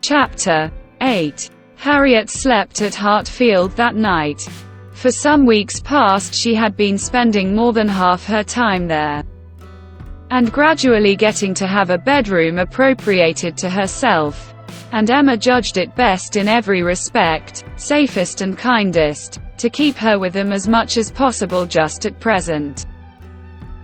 Chapter 8. Harriet slept at Hartfield that night. For some weeks past she had been spending more than half her time there, and gradually getting to have a bedroom appropriated to herself. And Emma judged it best in every respect, safest and kindest, to keep her with them as much as possible just at present.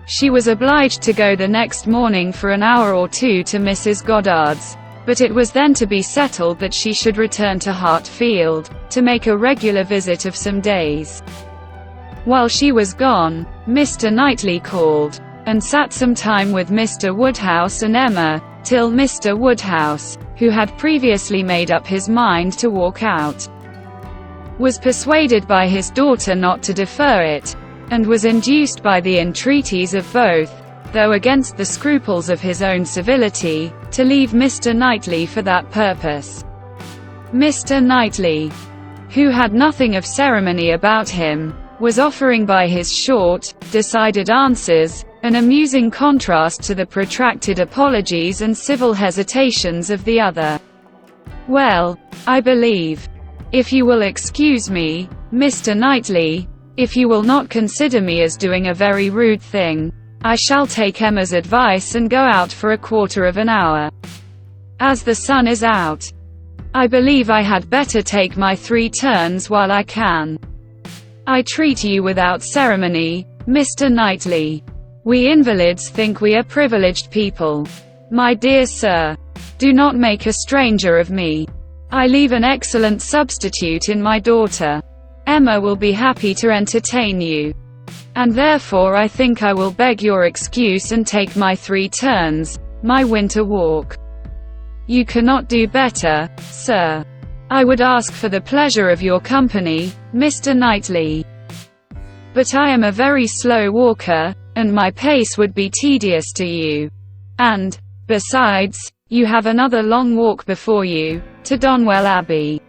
She was obliged to go the next morning for an hour or two to Mrs. Goddard's, but it was then to be settled that she should return to Hartfield, to make a regular visit of some days. While she was gone, Mr. Knightley called, and sat some time with Mr. Woodhouse and Emma, till Mr. Woodhouse, who had previously made up his mind to walk out, was persuaded by his daughter not to defer it, and was induced by the entreaties of both, though against the scruples of his own civility, to leave Mr. Knightley for that purpose. Mr. Knightley, who had nothing of ceremony about him, was offering by his short, decided answers, an amusing contrast to the protracted apologies and civil hesitations of the other. "Well, I believe, if you will excuse me, Mr. Knightley, if you will not consider me as doing a very rude thing, I shall take Emma's advice and go out for a quarter of an hour. As the sun is out, I believe I had better take my 3 turns while I can. I treat you without ceremony, Mr. Knightley. We invalids think we are privileged people. My dear sir, do not make a stranger of me. I leave an excellent substitute in my daughter. Emma will be happy to entertain you, and therefore I think I will beg your excuse and take my 3 turns, my winter walk. You cannot do better, sir. I would ask for the pleasure of your company, Mr. Knightley. But I am a very slow walker, and my pace would be tedious to you. And, besides, you have another long walk before you, to Donwell Abbey."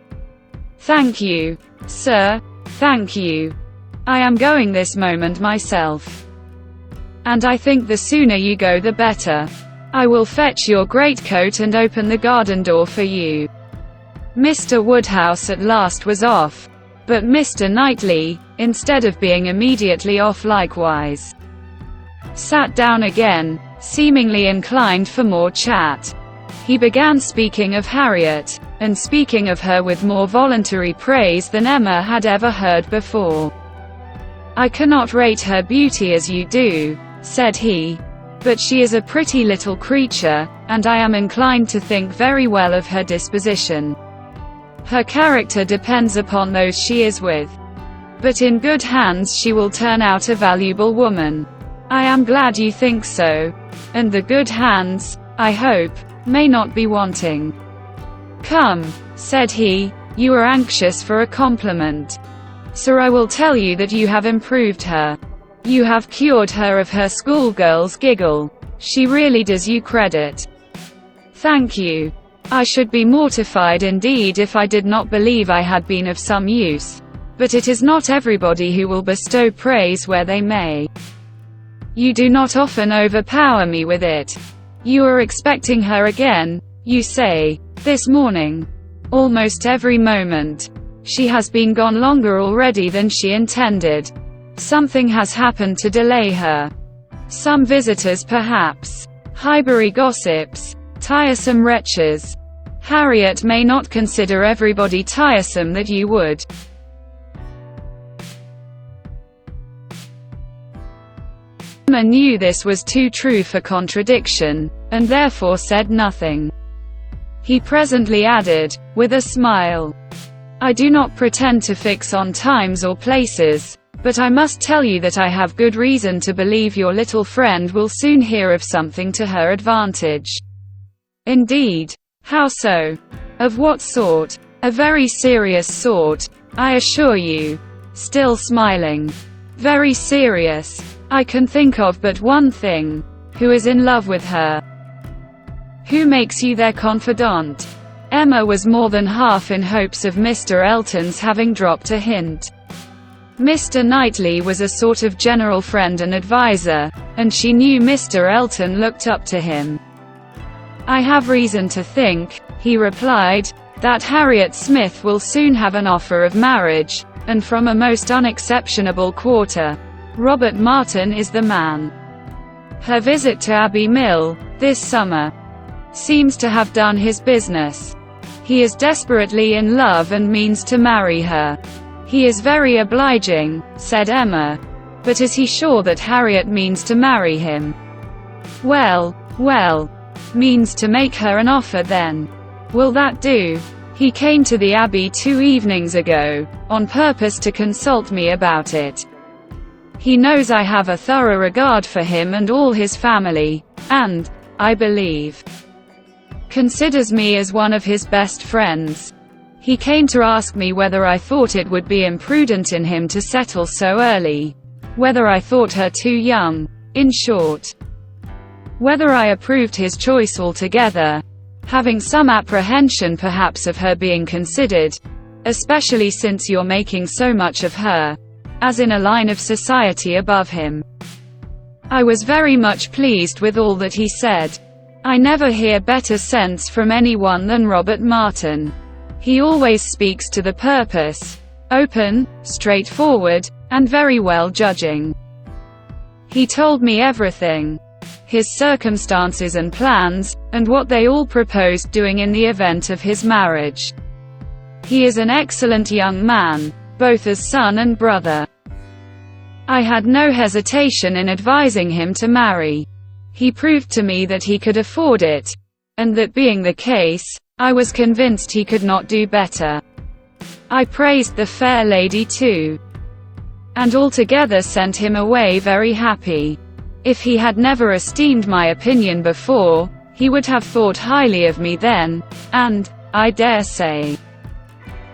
"Thank you, sir, thank you. I am going this moment myself. And I think the sooner you go the better. I will fetch your greatcoat and open the garden door for you." Mr. Woodhouse at last was off, but Mr. Knightley, instead of being immediately off likewise, sat down again, seemingly inclined for more chat. He began speaking of Harriet, and speaking of her with more voluntary praise than Emma had ever heard before. "I cannot rate her beauty as you do," said he, "but she is a pretty little creature, and I am inclined to think very well of her disposition. Her character depends upon those she is with, but in good hands she will turn out a valuable woman. I am glad you think so, and the good hands, I hope, may not be wanting. Come," said he, "you are anxious for a compliment. Sir, I will tell you that you have improved her. You have cured her of her schoolgirl's giggle. She really does you credit." "Thank you. I should be mortified indeed if I did not believe I had been of some use. But it is not everybody who will bestow praise where they may. You do not often overpower me with it. You are expecting her again, you say, this morning?" "Almost every moment. She has been gone longer already than she intended. Something has happened to delay her. Some visitors perhaps. Highbury gossips. Tiresome wretches. Harriet may not consider everybody tiresome that you would." Emma knew this was too true for contradiction, and therefore said nothing. He presently added, with a smile, "I do not pretend to fix on times or places, but I must tell you that I have good reason to believe your little friend will soon hear of something to her advantage." "Indeed? How so? Of what sort?" "A very serious sort, I assure you." Still smiling. "Very serious. I can think of but one thing. Who is in love with her?" "Who makes you their confidant?" Emma was more than half in hopes of Mr. Elton's having dropped a hint. Mr. Knightley was a sort of general friend and adviser, and she knew Mr. Elton looked up to him. "I have reason to think," he replied, "that Harriet Smith will soon have an offer of marriage, and from a most unexceptionable quarter. Robert Martin is the man." Her visit to Abbey Mill, this summer, seems to have done his business. He is desperately in love and means to marry her. "He is very obliging," said Emma. "But is he sure that Harriet means to marry him?" Well, means to make her an offer then. Will that do? He came to the Abbey 2 evenings ago, on purpose to consult me about it. He knows I have a thorough regard for him and all his family, and, I believe, considers me as one of his best friends. He came to ask me whether I thought it would be imprudent in him to settle so early, whether I thought her too young, in short, whether I approved his choice altogether, having some apprehension perhaps of her being considered, especially since you're making so much of her, as in a line of society above him. I was very much pleased with all that he said. I never hear better sense from anyone than Robert Martin. He always speaks to the purpose, open, straightforward, and very well judging. He told me everything, his circumstances and plans, and what they all proposed doing in the event of his marriage. He is an excellent young man, both as son and brother. I had no hesitation in advising him to marry. He proved to me that he could afford it, and that being the case, I was convinced he could not do better. I praised the fair lady too, and altogether sent him away very happy. If he had never esteemed my opinion before, he would have thought highly of me then, and, I dare say,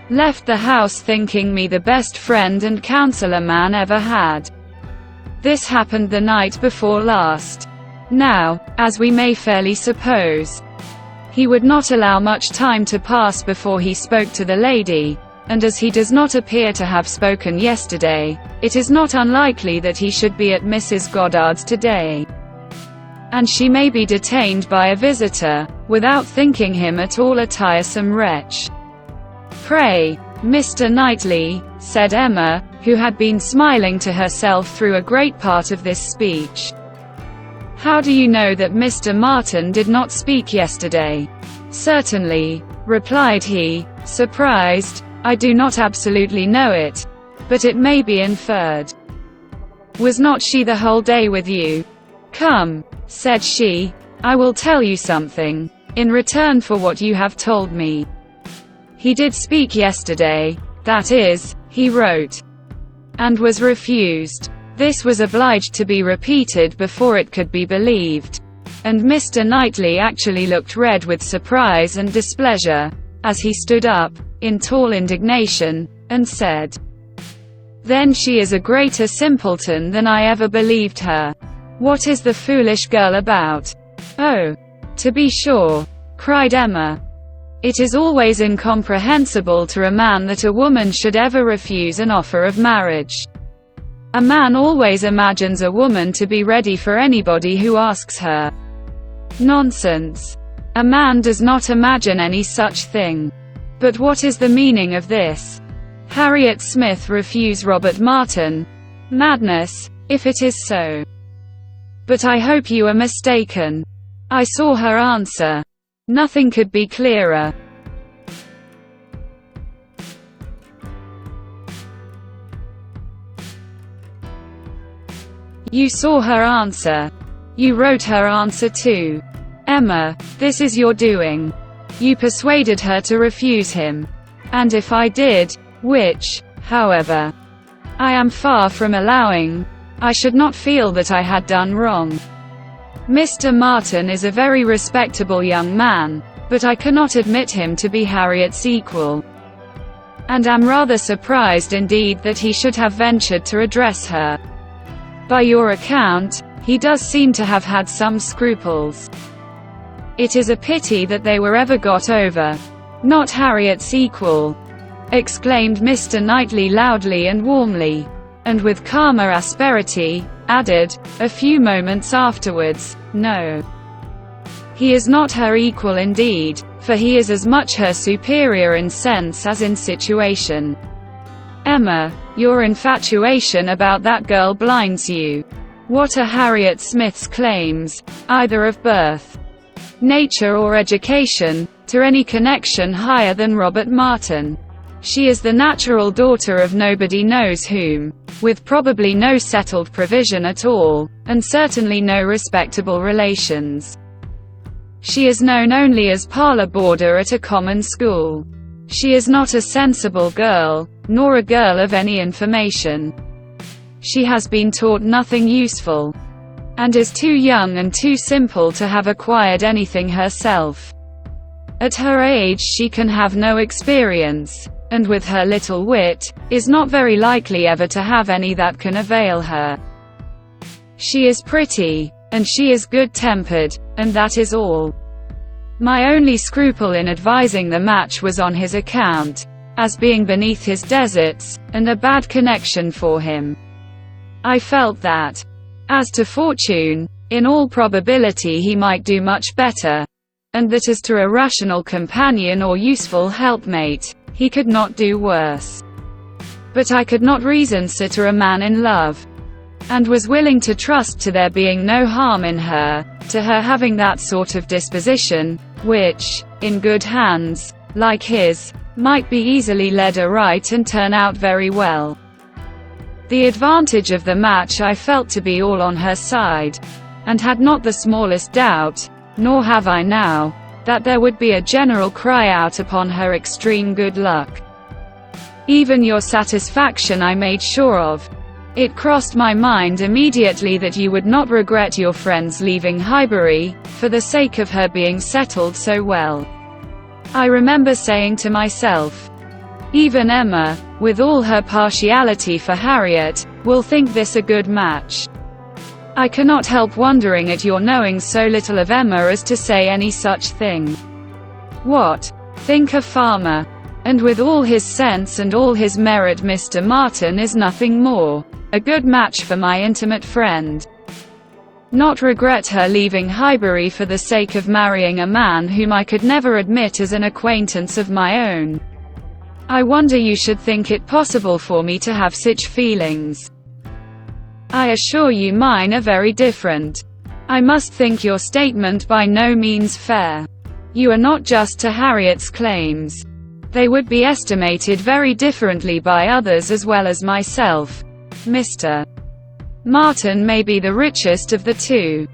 left the house thinking me the best friend and counselor man ever had. This happened the night before last. Now, as we may fairly suppose, he would not allow much time to pass before he spoke to the lady, and as he does not appear to have spoken yesterday, it is not unlikely that he should be at Mrs. Goddard's today, and she may be detained by a visitor, without thinking him at all a tiresome wretch. "Pray, Mr. Knightley," said Emma, who had been smiling to herself through a great part of this speech, "how do you know that Mr. Martin did not speak yesterday?" "Certainly," replied he, surprised, "I do not absolutely know it, but it may be inferred." "Was not she the whole day with you?" "Come," said she, "I will tell you something, in return for what you have told me. He did speak yesterday, that is, he wrote, and was refused." This was obliged to be repeated before it could be believed, and Mr. Knightley actually looked red with surprise and displeasure, as he stood up, in tall indignation, and said, "Then she is a greater simpleton than I ever believed her. What is the foolish girl about?" "Oh, to be sure," cried Emma. "It is always incomprehensible to a man that a woman should ever refuse an offer of marriage. A man always imagines a woman to be ready for anybody who asks her. Nonsense. A man does not imagine any such thing. But what is the meaning of this? Harriet Smith refuse Robert Martin? Madness, if it is so. But I hope you are mistaken." I saw her answer. Nothing could be clearer. You saw her answer. You wrote her answer too. Emma, this is your doing. You persuaded her to refuse him. And if I did, which, however, I am far from allowing, I should not feel that I had done wrong. Mr. Martin is a very respectable young man, but I cannot admit him to be Harriet's equal, and am rather surprised indeed that he should have ventured to address her. By your account, he does seem to have had some scruples. It is a pity that they were ever got over. Not Harriet's equal, exclaimed Mr. Knightley loudly and warmly, and with calmer asperity, added, a few moments afterwards, no. He is not her equal indeed, for he is as much her superior in sense as in situation. Emma, your infatuation about that girl blinds you. What are Harriet Smith's claims, either of birth, nature or education, to any connection higher than Robert Martin? She is the natural daughter of nobody knows whom, with probably no settled provision at all, and certainly no respectable relations. She is known only as parlor boarder at a common school. She is not a sensible girl, nor a girl of any information. She has been taught nothing useful, and is too young and too simple to have acquired anything herself. At her age she can have no experience, and with her little wit, is not very likely ever to have any that can avail her. She is pretty, and she is good-tempered, and that is all. My only scruple in advising the match was on his account, as being beneath his deserts, and a bad connection for him. I felt that, as to fortune, in all probability he might do much better, and that as to a rational companion or useful helpmate, he could not do worse. But I could not reason so to a man in love, and was willing to trust to there being no harm in her, to her having that sort of disposition, which, in good hands, like his, might be easily led aright and turn out very well. The advantage of the match I felt to be all on her side, and had not the smallest doubt, nor have I now, that there would be a general cry out upon her extreme good luck. Even your satisfaction I made sure of. It crossed my mind immediately that you would not regret your friend's leaving Highbury, for the sake of her being settled so well. I remember saying to myself, even Emma, with all her partiality for Harriet, will think this a good match. I cannot help wondering at your knowing so little of Emma as to say any such thing. What? Think a farmer, and with all his sense and all his merit Mr. Martin is nothing more. A good match for my intimate friend. Not regret her leaving Highbury for the sake of marrying a man whom I could never admit as an acquaintance of my own. I wonder you should think it possible for me to have such feelings. I assure you mine are very different. I must think your statement by no means fair. You are not just to Harriet's claims. They would be estimated very differently by others as well as myself. Mr. Martin may be the richest of the two,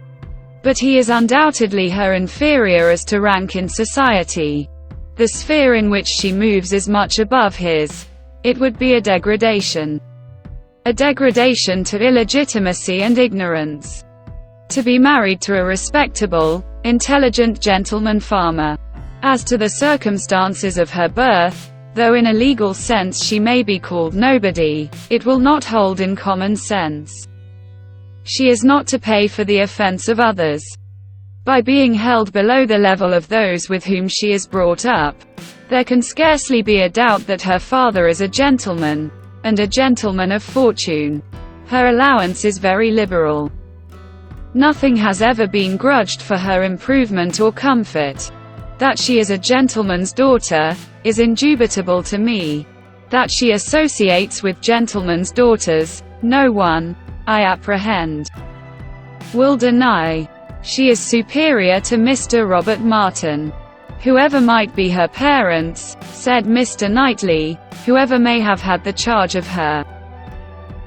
but he is undoubtedly her inferior as to rank in society. The sphere in which she moves is much above his. It would be a degradation. A degradation to illegitimacy and ignorance. To be married to a respectable, intelligent gentleman farmer. As to the circumstances of her birth, though in a legal sense she may be called nobody, it will not hold in common sense. She is not to pay for the offense of others. By being held below the level of those with whom she is brought up, there can scarcely be a doubt that her father is a gentleman, and a gentleman of fortune. Her allowance is very liberal. Nothing has ever been grudged for her improvement or comfort. That she is a gentleman's daughter, is indubitable to me. That she associates with gentlemen's daughters, no one, I apprehend, will deny. She is superior to Mr. Robert Martin. Whoever might be her parents, said Mr. Knightley, whoever may have had the charge of her.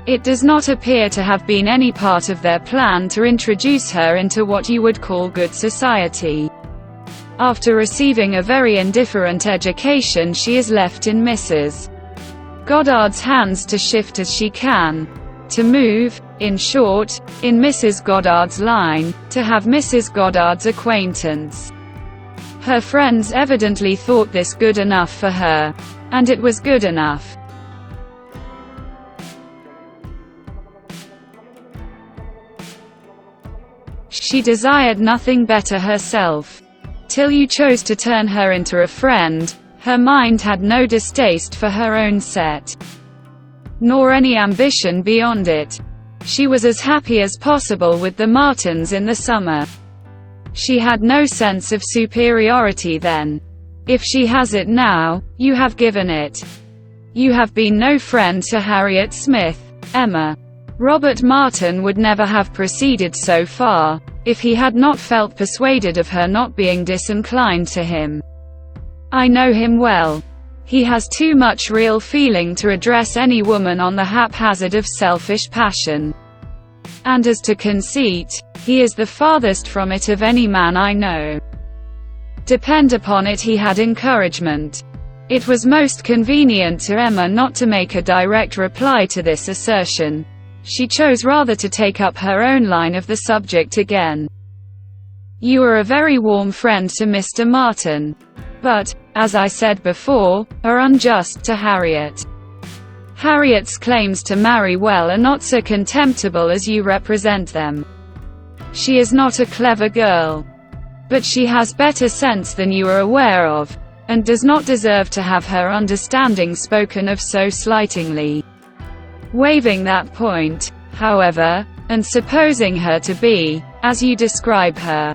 It does not appear to have been any part of their plan to introduce her into what you would call good society. After receiving a very indifferent education, she is left in Mrs. Goddard's hands to shift as she can. To move, in short, in Mrs. Goddard's line, to have Mrs. Goddard's acquaintance. Her friends evidently thought this good enough for her. And it was good enough. She desired nothing better herself. Till you chose to turn her into a friend, her mind had no distaste for her own set, nor any ambition beyond it. She was as happy as possible with the Martins in the summer. She had no sense of superiority then. If she has it now, you have given it. You have been no friend to Harriet Smith, Emma. Robert Martin would never have proceeded so far, if he had not felt persuaded of her not being disinclined to him. I know him well. He has too much real feeling to address any woman on the haphazard of selfish passion. And as to conceit, he is the farthest from it of any man I know. Depend upon it, he had encouragement. It was most convenient to Emma not to make a direct reply to this assertion. She chose rather to take up her own line of the subject again. You are a very warm friend to Mr. Martin, but, as I said before, are unjust to Harriet. Harriet's claims to marry well are not so contemptible as you represent them. She is not a clever girl, but she has better sense than you are aware of, and does not deserve to have her understanding spoken of so slightingly. Waiving that point, however, and supposing her to be, as you describe her,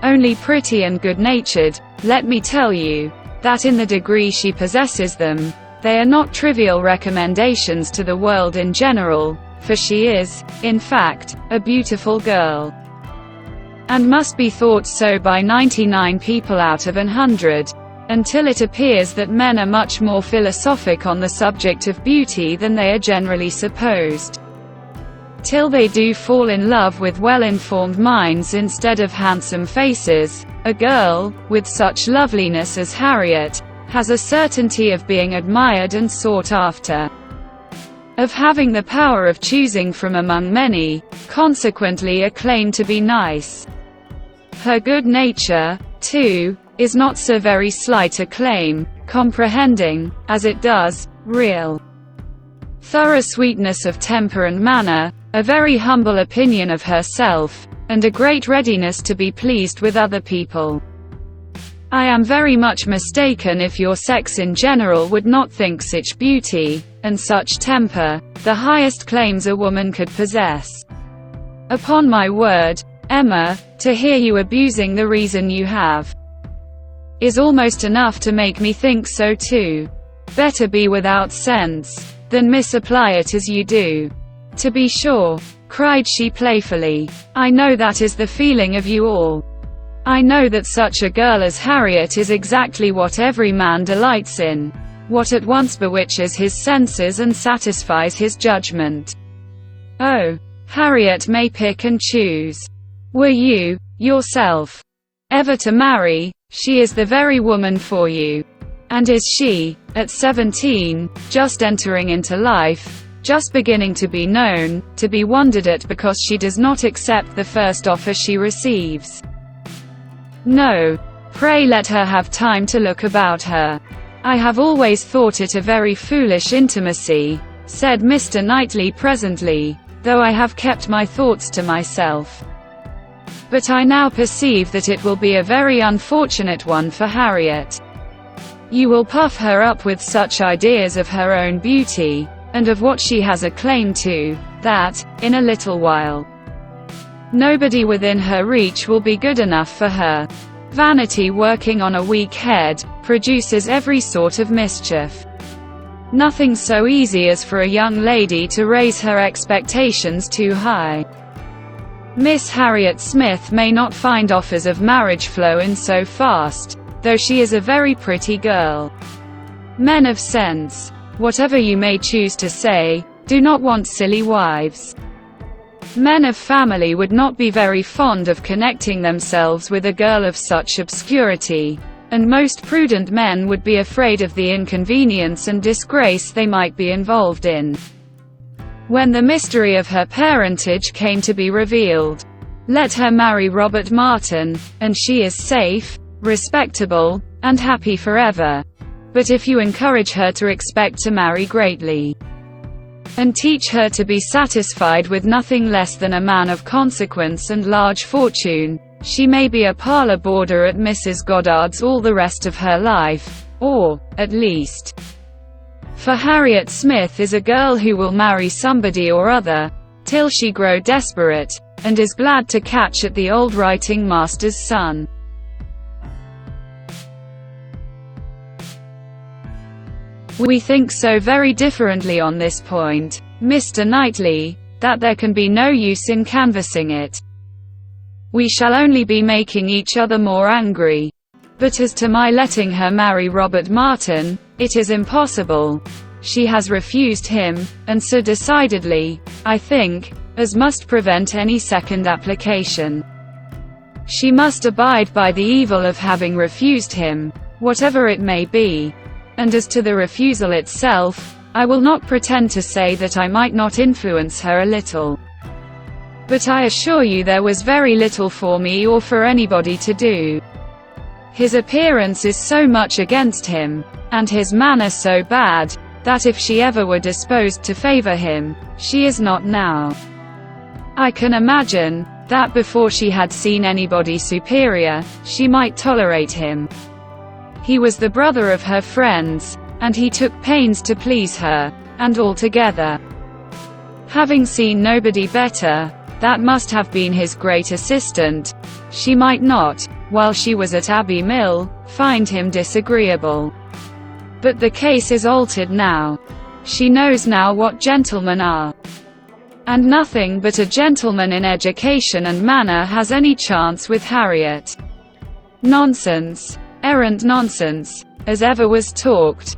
only pretty and good-natured, let me tell you, that in the degree she possesses them, they are not trivial recommendations to the world in general, for she is, in fact, a beautiful girl, and must be thought so by 99 people out of 100, until it appears that men are much more philosophic on the subject of beauty than they are generally supposed. Till they do fall in love with well-informed minds instead of handsome faces, a girl, with such loveliness as Harriet, has a certainty of being admired and sought after, of having the power of choosing from among many, consequently a claim to be nice. Her good nature, too, is not so very slight a claim, comprehending, as it does, real, thorough sweetness of temper and manner, a very humble opinion of herself, and a great readiness to be pleased with other people. I am very much mistaken if your sex in general would not think such beauty, and such temper, the highest claims a woman could possess. Upon my word, Emma, to hear you abusing the reason you have, is almost enough to make me think so too. Better be without sense, than misapply it as you do. To be sure, cried she playfully, I know that is the feeling of you all. I know that such a girl as Harriet is exactly what every man delights in, what at once bewitches his senses and satisfies his judgment. Oh, Harriet may pick and choose. Were you, yourself, ever to marry, she is the very woman for you. And is she, at 17, just entering into life, just beginning to be known, to be wondered at because she does not accept the first offer she receives? No, pray let her have time to look about her. I have always thought it a very foolish intimacy, said Mr. Knightley presently, though I have kept my thoughts to myself. But I now perceive that it will be a very unfortunate one for Harriet. You will puff her up with such ideas of her own beauty, and of what she has a claim to, that, in a little while, nobody within her reach will be good enough for her. Vanity working on a weak head, produces every sort of mischief. Nothing so easy as for a young lady to raise her expectations too high. Miss Harriet Smith may not find offers of marriage flow in so fast, though she is a very pretty girl. Men of sense, whatever you may choose to say, do not want silly wives. Men of family would not be very fond of connecting themselves with a girl of such obscurity, and most prudent men would be afraid of the inconvenience and disgrace they might be involved in when the mystery of her parentage came to be revealed. Let her marry Robert Martin, and she is safe, respectable, and happy forever. But if you encourage her to expect to marry greatly, and teach her to be satisfied with nothing less than a man of consequence and large fortune, she may be a parlor boarder at Mrs. Goddard's all the rest of her life, or, at least, for Harriet Smith is a girl who will marry somebody or other, till she grow desperate, and is glad to catch at the old writing master's son. We think so very differently on this point, Mr. Knightley, that there can be no use in canvassing it. We shall only be making each other more angry. But as to my letting her marry Robert Martin, it is impossible. She has refused him, and so decidedly, I think, as must prevent any second application. She must abide by the evil of having refused him, whatever it may be. And as to the refusal itself, I will not pretend to say that I might not influence her a little. But I assure you there was very little for me or for anybody to do. His appearance is so much against him, and his manner so bad, that if she ever were disposed to favor him, she is not now. I can imagine that before she had seen anybody superior, she might tolerate him. He was the brother of her friends, and he took pains to please her, and altogether, having seen nobody better, that must have been his great assistant, she might not, while she was at Abbey Mill, find him disagreeable. But the case is altered now. She knows now what gentlemen are. And nothing but a gentleman in education and manner has any chance with Harriet. Nonsense. Errant nonsense, as ever was talked,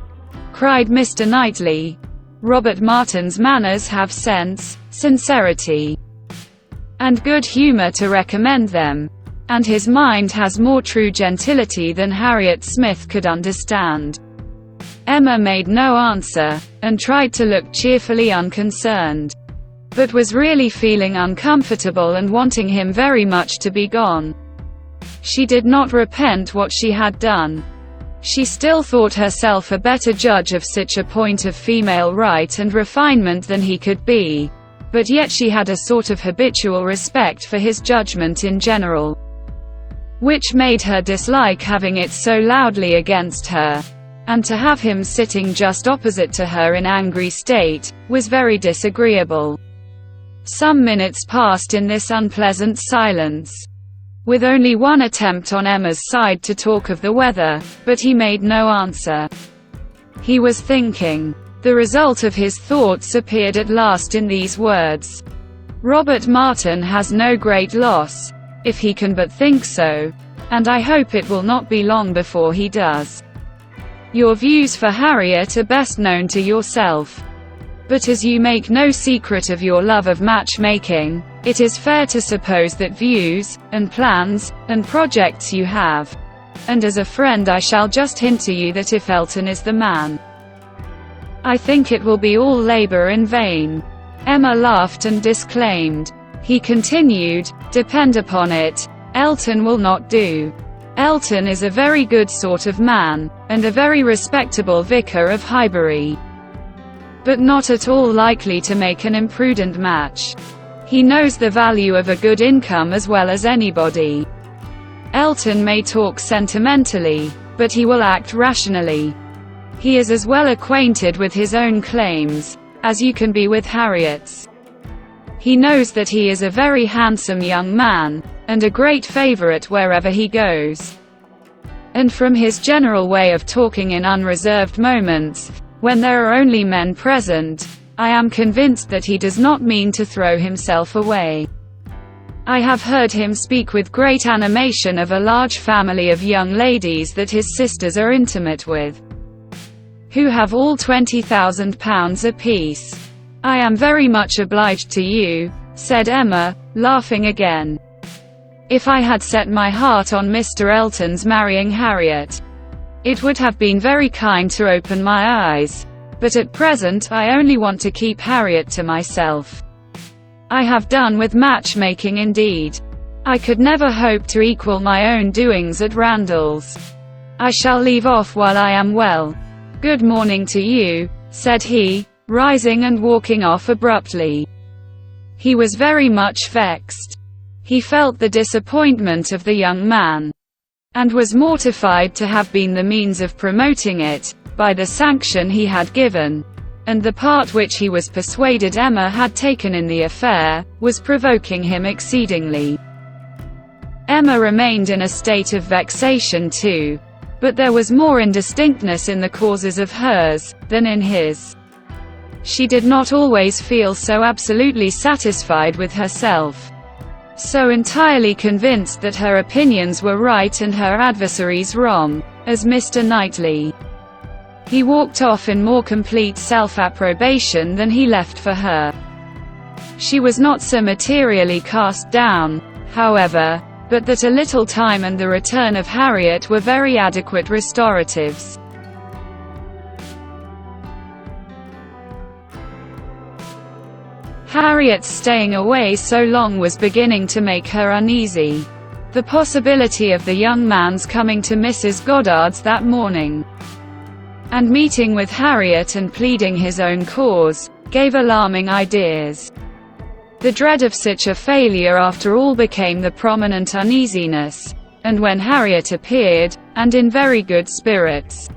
cried Mr. Knightley. Robert Martin's manners have sense, sincerity, and good humour to recommend them, and his mind has more true gentility than Harriet Smith could understand. Emma made no answer, and tried to look cheerfully unconcerned, but was really feeling uncomfortable and wanting him very much to be gone. She did not repent what she had done. She still thought herself a better judge of such a point of female right and refinement than he could be, but yet she had a sort of habitual respect for his judgment in general, which made her dislike having it so loudly against her, and to have him sitting just opposite to her in angry state, was very disagreeable. Some minutes passed in this unpleasant silence, with only one attempt on Emma's side to talk of the weather, but he made no answer. He was thinking. The result of his thoughts appeared at last in these words. Robert Martin has no great loss, if he can but think so, and I hope it will not be long before he does. Your views for Harriet are best known to yourself. But as you make no secret of your love of matchmaking, it is fair to suppose that views, and plans, and projects you have. And as a friend I shall just hint to you that if Elton is the man, I think it will be all labor in vain. Emma laughed and disclaimed. He continued, depend upon it, Elton will not do. Elton is a very good sort of man, and a very respectable vicar of Highbury, but not at all likely to make an imprudent match. He knows the value of a good income as well as anybody. Elton may talk sentimentally, but he will act rationally. He is as well acquainted with his own claims as you can be with Harriet's. He knows that he is a very handsome young man, and a great favorite wherever he goes. And from his general way of talking in unreserved moments, when there are only men present, I am convinced that he does not mean to throw himself away. I have heard him speak with great animation of a large family of young ladies that his sisters are intimate with, who have all £20,000 apiece. I am very much obliged to you, said Emma, laughing again. If I had set my heart on Mr. Elton's marrying Harriet, it would have been very kind to open my eyes, but at present I only want to keep Harriet to myself. I have done with matchmaking indeed. I could never hope to equal my own doings at Randalls. I shall leave off while I am well. Good morning to you, said he, rising and walking off abruptly. He was very much vexed. He felt the disappointment of the young man, and was mortified to have been the means of promoting it, by the sanction he had given. and the part which he was persuaded Emma had taken in the affair, was provoking him exceedingly. Emma remained in a state of vexation too, but there was more indistinctness in the causes of hers, than in his. She did not always feel so absolutely satisfied with herself, so entirely convinced that her opinions were right and her adversaries wrong, as Mr. Knightley. He walked off in more complete self-approbation than he left for her. She was not so materially cast down, however, but that a little time and the return of Harriet were very adequate restoratives. Harriet's staying away so long was beginning to make her uneasy. The possibility of the young man's coming to Mrs. Goddard's that morning, and meeting with Harriet and pleading his own cause, gave alarming ideas. The dread of such a failure after all became the prominent uneasiness, and when Harriet appeared, and in very good spirits,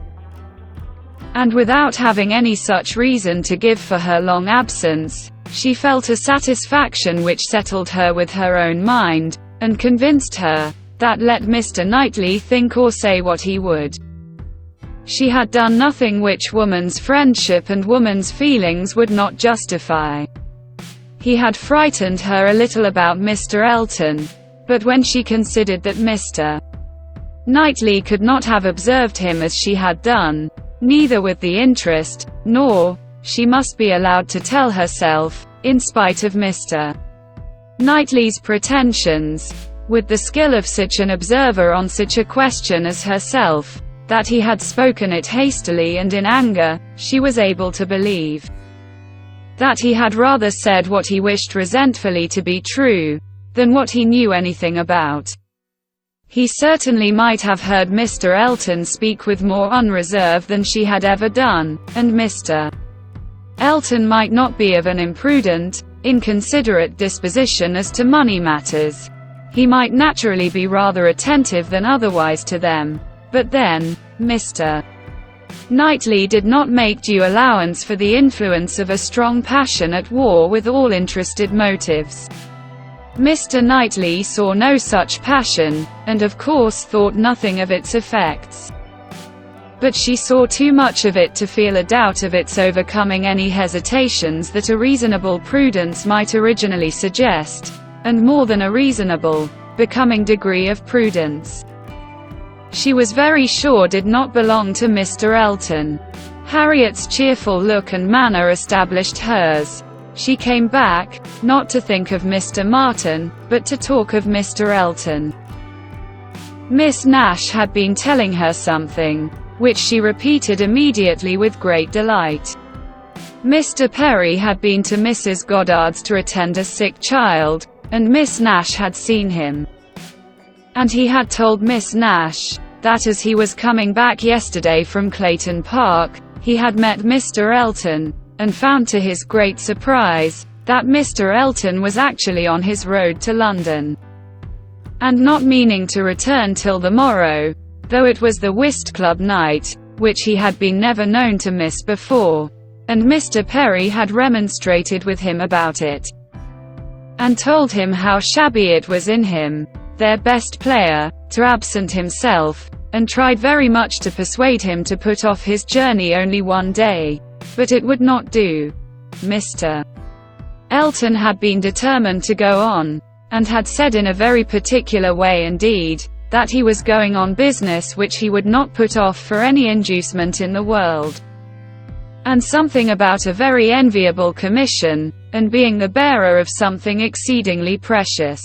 and without having any such reason to give for her long absence, she felt a satisfaction which settled her with her own mind, and convinced her, that let Mr. Knightley think or say what he would, she had done nothing which woman's friendship and woman's feelings would not justify. He had frightened her a little about Mr. Elton, but when she considered that Mr. Knightley could not have observed him as she had done, neither with the interest, nor, she must be allowed to tell herself, in spite of Mr. Knightley's pretensions, with the skill of such an observer on such a question as herself, that he had spoken it hastily and in anger, she was able to believe that he had rather said what he wished resentfully to be true, than what he knew anything about. He certainly might have heard Mr. Elton speak with more unreserve than she had ever done, and Mr. Elton might not be of an imprudent, inconsiderate disposition as to money matters. He might naturally be rather attentive than otherwise to them, but then, Mr. Knightley did not make due allowance for the influence of a strong passion at war with all interested motives. Mr. Knightley saw no such passion, and of course thought nothing of its effects. But she saw too much of it to feel a doubt of its overcoming any hesitations that a reasonable prudence might originally suggest, and more than a reasonable, becoming degree of prudence, she was very sure did not belong to Mr. Elton. Harriet's cheerful look and manner established hers. She came back, not to think of Mr. Martin, but to talk of Mr. Elton. Miss Nash had been telling her something, which she repeated immediately with great delight. Mr. Perry had been to Mrs. Goddard's to attend a sick child, and Miss Nash had seen him. And he had told Miss Nash, that as he was coming back yesterday from Clayton Park, he had met Mr. Elton, and found to his great surprise, that Mr. Elton was actually on his road to London, and not meaning to return till the morrow, though it was the whist club night, which he had been never known to miss before, and Mr. Perry had remonstrated with him about it, and told him how shabby it was in him, their best player, to absent himself, and tried very much to persuade him to put off his journey only one day, but it would not do. Mr. Elton had been determined to go on, and had said in a very particular way indeed, that he was going on business which he would not put off for any inducement in the world, and something about a very enviable commission, and being the bearer of something exceedingly precious.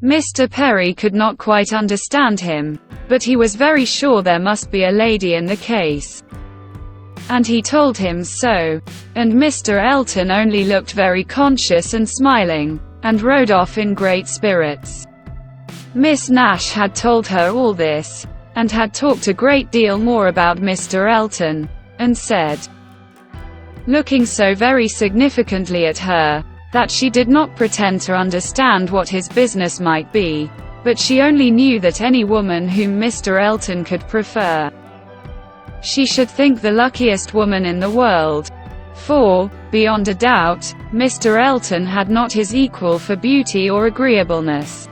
Mr. Perry could not quite understand him, but he was very sure there must be a lady in the case, and he told him so, and Mr. Elton only looked very conscious and smiling, and rode off in great spirits. Miss Nash had told her all this, and had talked a great deal more about Mr. Elton, and said, looking so very significantly at her, that she did not pretend to understand what his business might be, but she only knew that any woman whom Mr. Elton could prefer, she should think the luckiest woman in the world, For, beyond a doubt, Mr. Elton had not his equal for beauty or agreeableness.